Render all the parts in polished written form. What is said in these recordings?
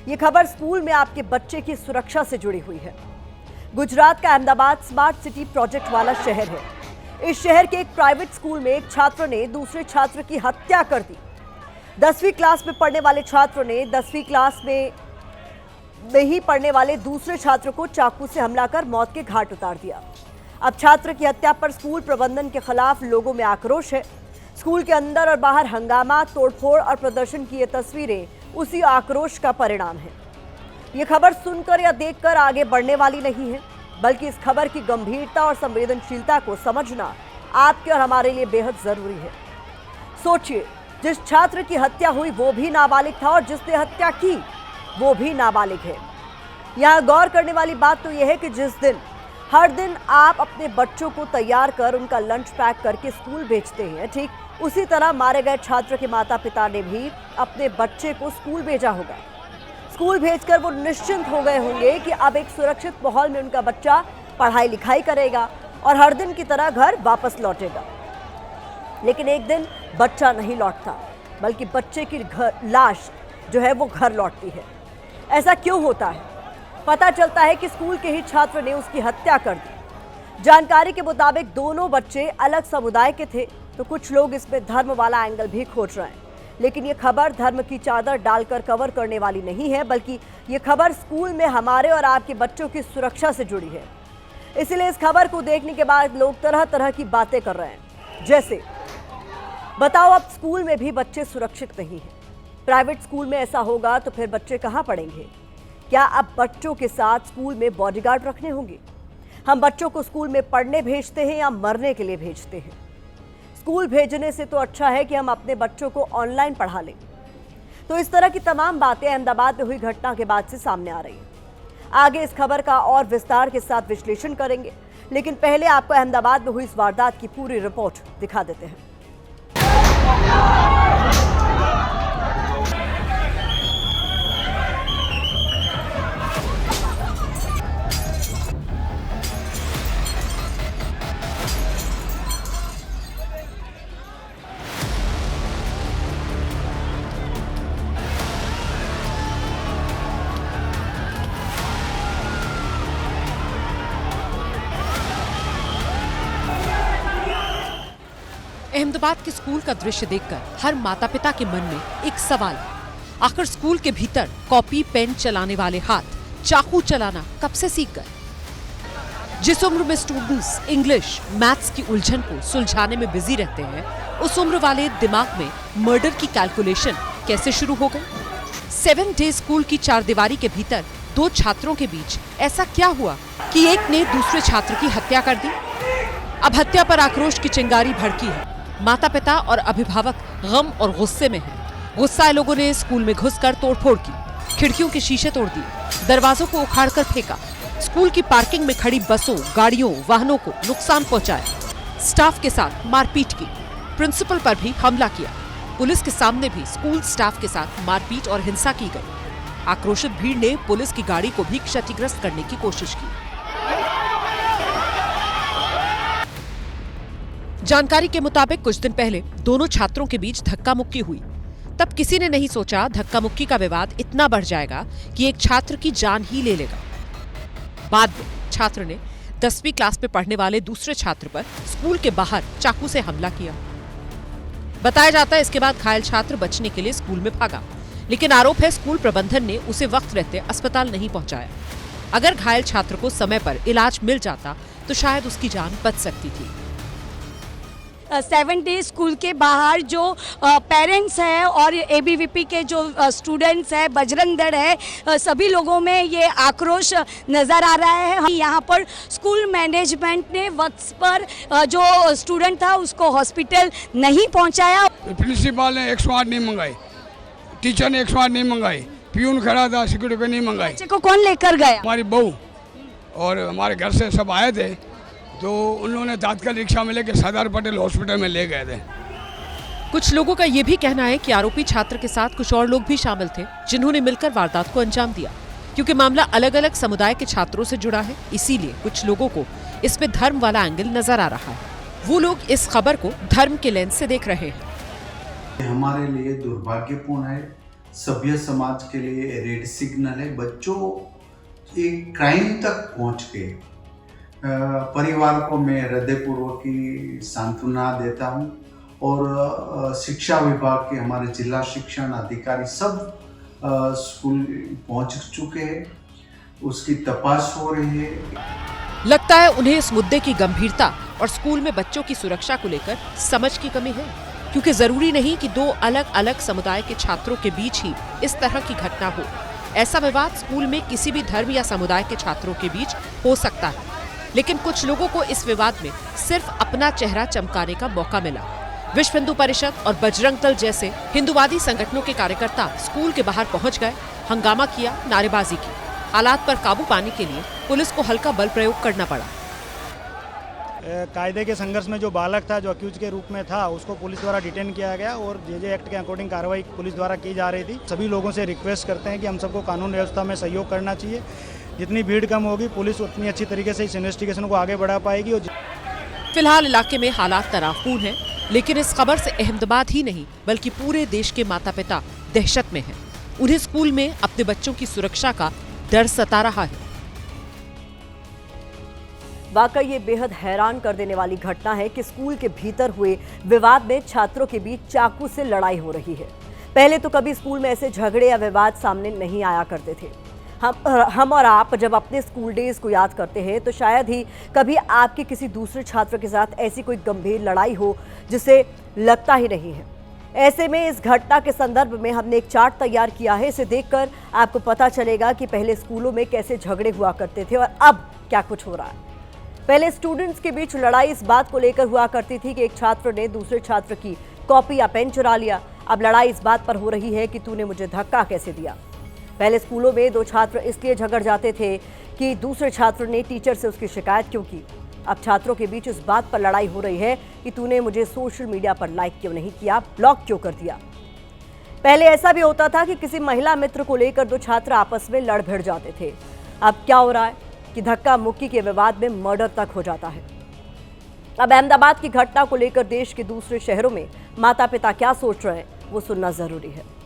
ये खबर स्कूल में आपके बच्चे की सुरक्षा से जुड़ी हुई है। गुजरात का अहमदाबाद स्मार्ट सिटी प्रोजेक्ट वाला शहर है। इस शहर के एक प्राइवेट स्कूल में एक छात्र ने दूसरे छात्र की हत्या कर दी। 10वीं क्लास में पढ़ने वाले छात्र ने 10वीं क्लास में ही पढ़ने वाले दूसरे छात्र को चाकू से हमला कर मौत के घाट उतार दिया। अब छात्र की हत्या पर स्कूल प्रबंधन के खिलाफ लोगों में आक्रोश है। स्कूल के अंदर और बाहर हंगामा, तोड़फोड़ और प्रदर्शन की ये तस्वीरें उसी आक्रोश का परिणाम है। ये खबर सुनकर या देखकर आगे बढ़ने वाली नहीं है, बल्कि इस खबर की गंभीरता और संवेदनशीलता को समझना आपके और हमारे लिए बेहद जरूरी है। सोचिए, जिस छात्र की हत्या हुई वो भी नाबालिग था और जिसने हत्या की वो भी नाबालिग है। यहाँ गौर करने वाली बात तो यह है कि जिस दिन हर दिन आप अपने बच्चों को तैयार कर उनका लंच पैक करके स्कूल भेजते हैं, ठीक उसी तरह मारे गए छात्र के माता पिता ने भी अपने बच्चे को स्कूल भेजा होगा। स्कूल भेजकर वो निश्चिंत हो गए होंगे कि अब एक सुरक्षित माहौल में उनका बच्चा पढ़ाई लिखाई करेगा और हर दिन की तरह घर वापस लौटेगा। लेकिन एक दिन बच्चा नहीं लौटता, बल्कि बच्चे की लाश जो है वो घर लौटती है। ऐसा क्यों होता है? पता चलता है कि स्कूल के ही छात्र ने उसकी हत्या कर दी। जानकारी के मुताबिक दोनों बच्चे अलग समुदाय के थे, तो कुछ लोग इसमें धर्म वाला एंगल भी खोज रहे हैं। लेकिन ये खबर धर्म की चादर डालकर कवर करने वाली नहीं है, बल्कि ये खबर स्कूल में हमारे और आपके बच्चों की सुरक्षा से जुड़ी है। इसलिए इस खबर को देखने के बाद लोग तरह तरह की बातें कर रहे हैं। जैसे, बताओ अब स्कूल में भी बच्चे सुरक्षित नहीं हैं। प्राइवेट स्कूल में ऐसा होगा तो फिर बच्चे कहाँ पढ़ेंगे? क्या अब बच्चों के साथ स्कूल में बॉडीगार्ड रखने होंगे? हम बच्चों को स्कूल में पढ़ने भेजते हैं या मरने के लिए भेजते हैं? स्कूल भेजने से तो अच्छा है कि हम अपने बच्चों को ऑनलाइन पढ़ा लें। तो इस तरह की तमाम बातें अहमदाबाद में हुई घटना के बाद से सामने आ रही हैं। आगे इस खबर का और विस्तार के साथ विश्लेषण करेंगे, लेकिन पहले आपको अहमदाबाद में हुई इस वारदात की पूरी रिपोर्ट दिखा देते हैं। अहमदाबाद के स्कूल का दृश्य देखकर हर माता पिता के मन में एक सवाल है, आखिर स्कूल के भीतर कॉपी पेन चलाने वाले हाथ चाकू चलाना कब से सीख गए? जिस उम्र में स्टूडेंट्स इंग्लिश, मैथ्स की उलझन को सुलझाने में बिजी रहते हैं, उस उम्र वाले दिमाग में मर्डर की कैलकुलेशन कैसे शुरू हो गई? 7 डे स्कूल की चारदीवारी के भीतर दो छात्रों के बीच ऐसा क्या हुआ कि एक ने दूसरे छात्र की हत्या कर दी? अब हत्या पर आक्रोश की चिंगारी भड़की है। माता पिता और अभिभावक गम और गुस्से में हैं। गुस्साए लोगों ने स्कूल में घुसकर तोड़फोड़ की, खिड़कियों के शीशे तोड़ दिए, दरवाजों को उखाड़कर फेंका, स्कूल की पार्किंग में खड़ी बसों, गाड़ियों, वाहनों को नुकसान पहुंचाया, स्टाफ के साथ मारपीट की, प्रिंसिपल पर भी हमला किया। पुलिस के सामने भी स्कूल स्टाफ के साथ मारपीट और हिंसा की गई। आक्रोशित भीड़ ने पुलिस की गाड़ी को भी क्षतिग्रस्त करने की कोशिश की। जानकारी के मुताबिक कुछ दिन पहले दोनों छात्रों के बीच धक्का मुक्की हुई। तब किसी ने नहीं सोचा धक्का मुक्की का विवाद इतना बढ़ जाएगा कि एक छात्र की जान ही ले लेगा। बाद में छात्र ने 10वीं क्लास में पढ़ने वाले दूसरे छात्र पर स्कूल के बाहर चाकू से हमला किया। बताया जाता है इसके बाद घायल छात्र बचने के लिए स्कूल में भागा, लेकिन आरोप है स्कूल प्रबंधन ने उसे वक्त रहते अस्पताल नहीं पहुंचाया। अगर घायल छात्र को समय पर इलाज मिल जाता तो शायद उसकी जान बच सकती थी। 7 डे स्कूल के बाहर जो पेरेंट्स हैं और एबीवीपी के जो स्टूडेंट्स हैं, बजरंग दल है, सभी लोगों में ये आक्रोश नज़र आ रहा है। यहाँ पर स्कूल मैनेजमेंट ने वक्त पर जो स्टूडेंट था उसको हॉस्पिटल नहीं पहुँचाया। प्रिंसिपल ने 108 नहीं मंगाई, टीचर ने 108 नहीं मंगाई, पियून खड़ा था, सिक्योरिटी पे नहीं मंगाई। बच्चे को कौन लेकर गया? हमारी बहू और हमारे घर से सब आए थे, तो उन्होंने तात्कालिक रिक्शा में लेके सरदार पटेल हॉस्पिटल में ले गए थे। कुछ लोगों का यह भी कहना है कि आरोपी छात्र के साथ कुछ और लोग भी शामिल थे जिन्होंने मिलकर वारदात को अंजाम दिया। क्योंकि मामला अलग अलग समुदाय के छात्रों से जुड़ा है, इसीलिए कुछ लोगों को इसमें धर्म वाला एंगल नजर आ रहा है। वो लोग इस खबर को धर्म के लेंस से देख रहे हैं। हमारे लिए दुर्भाग्यपूर्ण है सभ्य समाज के लिए रेड सिग्नल है। बच्चों एक क्राइम तक पहुंच के परिवार को मैं हृदयपूर्वक की सांत्वना देता हूं और शिक्षा विभाग के हमारे जिला शिक्षण अधिकारी सब स्कूल पहुंच चुके हैं, उसकी तपास हो रही है। लगता है उन्हें इस मुद्दे की गंभीरता और स्कूल में बच्चों की सुरक्षा को लेकर समझ की कमी है, क्योंकि जरूरी नहीं कि दो अलग अलग समुदाय के छात्रों के बीच ही इस तरह की घटना हो। ऐसा विवाद स्कूल में किसी भी धर्म या समुदाय के छात्रों के बीच हो सकता है, लेकिन कुछ लोगों को इस विवाद में सिर्फ अपना चेहरा चमकाने का मौका मिला। विश्व हिंदू परिषद और बजरंग दल जैसे हिंदुवादी संगठनों के कार्यकर्ता स्कूल के बाहर पहुंच गए, हंगामा किया, नारेबाजी की। हालात पर काबू पाने के लिए पुलिस को हल्का बल प्रयोग करना पड़ा। कायदे के संघर्ष में जो बालक था, जो अक्यूज के रूप में था, उसको पुलिस द्वारा डिटेन किया गया और जेजे एक्ट के अकॉर्डिंग कार्रवाई पुलिस द्वारा की जा रही थी। सभी लोगों से रिक्वेस्ट करते हैं कि हम सबको कानून व्यवस्था में सहयोग करना चाहिए। जितनी भीड़ कम होगी, पुलिस उतनी अच्छी तरीके से इस इन्वेस्टिगेशन को आगे बढ़ा पाएगी। और फिलहाल इलाके में हालात तनावपूर्ण हैं, लेकिन इस खबर से अहमदाबाद ही नहीं बल्कि पूरे देश के माता पिता दहशत में हैं। उन्हें स्कूल में अपने बच्चों की सुरक्षा का डर सता रहा है। वाकई ये बेहद हैरान कर देने वाली घटना है कि स्कूल के भीतर हुए विवाद में छात्रों के बीच चाकू से लड़ाई हो रही है। पहले तो कभी स्कूल में ऐसे झगड़े या विवाद सामने नहीं आया करते थे। हम और आप जब अपने स्कूल डेज को याद करते हैं तो शायद ही कभी आपके किसी दूसरे छात्र के साथ ऐसी कोई गंभीर लड़ाई हो जिसे लगता ही नहीं है। ऐसे में इस घटना के संदर्भ में हमने एक चार्ट तैयार किया है। इसे देखकर आपको पता चलेगा कि पहले स्कूलों में कैसे झगड़े हुआ करते थे और अब क्या कुछ हो रहा है। पहले स्टूडेंट्स के बीच लड़ाई इस बात को लेकर हुआ करती थी कि एक छात्र ने दूसरे छात्र की कॉपी या पेन चुरा लिया। अब लड़ाई इस बात पर हो रही है कि तूने मुझे धक्का कैसे दिया। पहले स्कूलों में दो छात्र इसलिए झगड़ जाते थे कि दूसरे छात्र ने टीचर से उसकी शिकायत क्यों की। अब छात्रों के बीच इस बात पर लड़ाई हो रही है कि तूने मुझे सोशल मीडिया पर लाइक क्यों नहीं किया, ब्लॉक क्यों कर दिया। पहले ऐसा भी होता था कि किसी महिला मित्र को लेकर दो छात्र आपस में लड़ भिड़ जाते थे। अब क्या हो रहा है कि धक्का मुक्की के विवाद में मर्डर तक हो जाता है। अब अहमदाबाद की घटना को लेकर देश के दूसरे शहरों में माता पिता क्या सोच रहे हैं वो सुनना जरूरी है।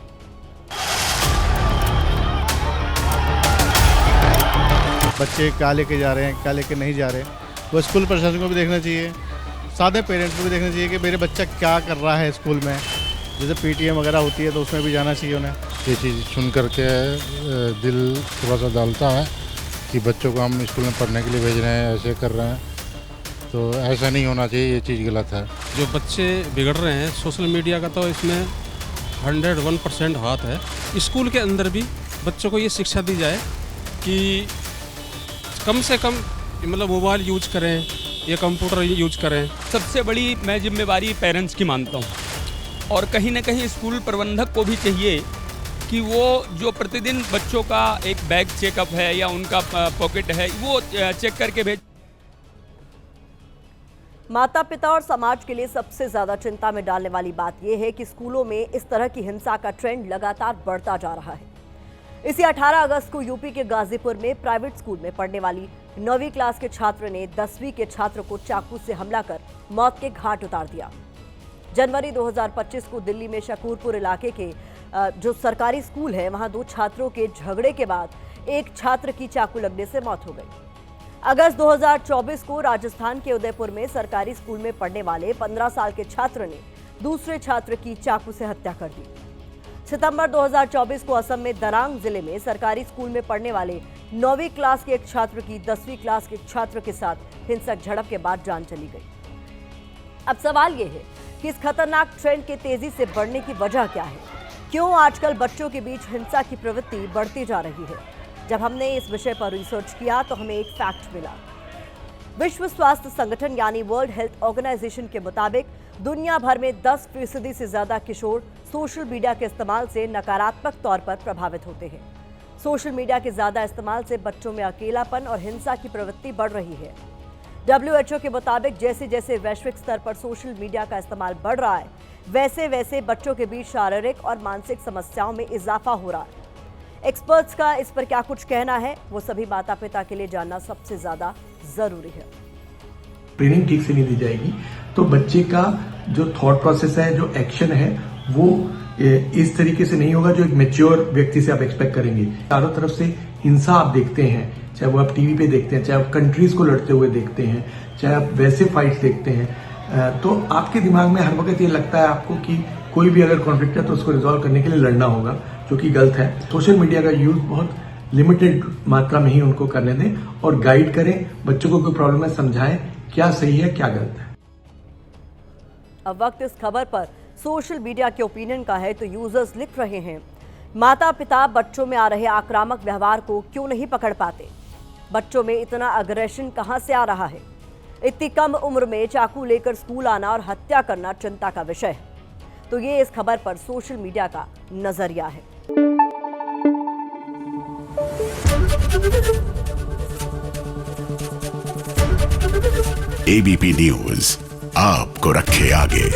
बच्चे क्या लेके जा रहे हैं, क्या लेके नहीं जा रहे, वो स्कूल प्रशासन को भी देखना चाहिए, सादे पेरेंट्स को भी देखना चाहिए कि मेरे बच्चा क्या कर रहा है स्कूल में। जैसे पीटीएम वगैरह होती है तो उसमें भी जाना चाहिए उन्हें। ये चीज़ सुन करके दिल थोड़ा सा डालता है कि बच्चों को हम स्कूल में पढ़ने के लिए भेज रहे हैं, ऐसे कर रहे हैं, तो ऐसा नहीं होना चाहिए, ये चीज़ गलत है। जो बच्चे बिगड़ रहे हैं, सोशल मीडिया का तो इसमें 101% हाथ है। स्कूल के अंदर भी बच्चों को ये शिक्षा दी जाए कि कम से कम मतलब मोबाइल यूज करें या कंप्यूटर यूज करें। सबसे बड़ी मैं जिम्मेवारी पेरेंट्स की मानता हूँ और कहीं ना कहीं स्कूल प्रबंधक को भी चाहिए कि वो जो प्रतिदिन बच्चों का एक बैग चेकअप है या उनका पॉकेट है वो चेक करके भेज। माता पिता और समाज के लिए सबसे ज्यादा चिंता में डालने वाली बात यह है कि स्कूलों में इस तरह की हिंसा का ट्रेंड लगातार बढ़ता जा रहा है। इसी 18 अगस्त को यूपी के गाजीपुर में प्राइवेट स्कूल में पढ़ने वाली 9वीं क्लास के छात्र ने 10वीं के छात्र को चाकू से हमला कर मौत के घाट उतार दिया। जनवरी 2025 को दिल्ली में शकूरपुर इलाके के जो सरकारी स्कूल है वहां दो छात्रों के झगड़े के बाद एक छात्र की चाकू लगने से मौत हो गई। अगस्त 2024 को राजस्थान के उदयपुर में सरकारी स्कूल में पढ़ने वाले 15 साल के छात्र ने दूसरे छात्र की चाकू से हत्या कर दी। सितंबर 2024 को असम में दरांग जिले में सरकारी स्कूल में पढ़ने वाले 9वीं क्लास के एक छात्र की 10वीं क्लास के छात्र के साथ हिंसक झड़प के बाद जान चली गई। अब सवाल यह है कि इस खतरनाक ट्रेंड के तेजी से बढ़ने की वजह क्या है? क्यों आजकल बच्चों के बीच हिंसा की प्रवृत्ति बढ़ती जा रही है? जब हमने इस विषय पर रिसर्च किया तो हमें एक फैक्ट मिला। विश्व स्वास्थ्य संगठन यानी वर्ल्ड हेल्थ ऑर्गेनाइजेशन के मुताबिक दुनिया भर में 10% से ज्यादा किशोर सोशल मीडिया के इस्तेमाल से नकारात्मक तौर पर प्रभावित होते हैं। सोशल मीडिया के ज्यादा इस्तेमाल से बच्चों में अकेलापन और हिंसा की प्रवृत्ति बढ़ रही है। WHO के मुताबिक जैसे जैसे वैश्विक स्तर पर सोशल मीडिया का इस्तेमाल बढ़ रहा है, वैसे वैसे बच्चों के बीच शारीरिक और मानसिक समस्याओं में इजाफा हो रहा है। एक्सपर्ट्स का इस पर क्या कुछ कहना है, वो सभी माता पिता के लिए जानना सबसे ज्यादा जरूरी है। ट्रेनिंग ठीक से नहीं दी जाएगी तो बच्चे का जो थॉट प्रोसेस है, जो एक्शन है, वो इस तरीके से नहीं होगा जो एक मैच्योर व्यक्ति से आप एक्सपेक्ट करेंगे। चारों तरफ से हिंसा आप देखते हैं, चाहे वो आप टीवी पे देखते हैं, चाहे आप कंट्रीज को लड़ते हुए देखते हैं, चाहे आप वैसे फाइट्स देखते हैं, तो आपके दिमाग में हर वक्त ये लगता है आपको कि कोई भी अगर कॉन्फ्लिक्ट है तो उसको रिजॉल्व करने के लिए लड़ना होगा, जो कि गलत है। सोशल मीडिया का यूज बहुत लिमिटेड मात्रा में ही उनको करने दें और गाइड करें, बच्चों को कोई प्रॉब्लम है समझाएं क्या सही है क्या गलत है। अब वक्त इस खबर पर सोशल मीडिया के ओपिनियन का है, तो यूजर्स लिख रहे हैं, माता पिता बच्चों में आ रहे आक्रामक व्यवहार को क्यों नहीं पकड़ पाते? बच्चों में इतना अग्रेशन कहां से आ रहा है? इतनी कम उम्र में चाकू लेकर स्कूल आना और हत्या करना चिंता का विषय है। तो ये इस खबर पर सोशल मीडिया का नजरिया है। एबीपी न्यूज आपको रखे आगे।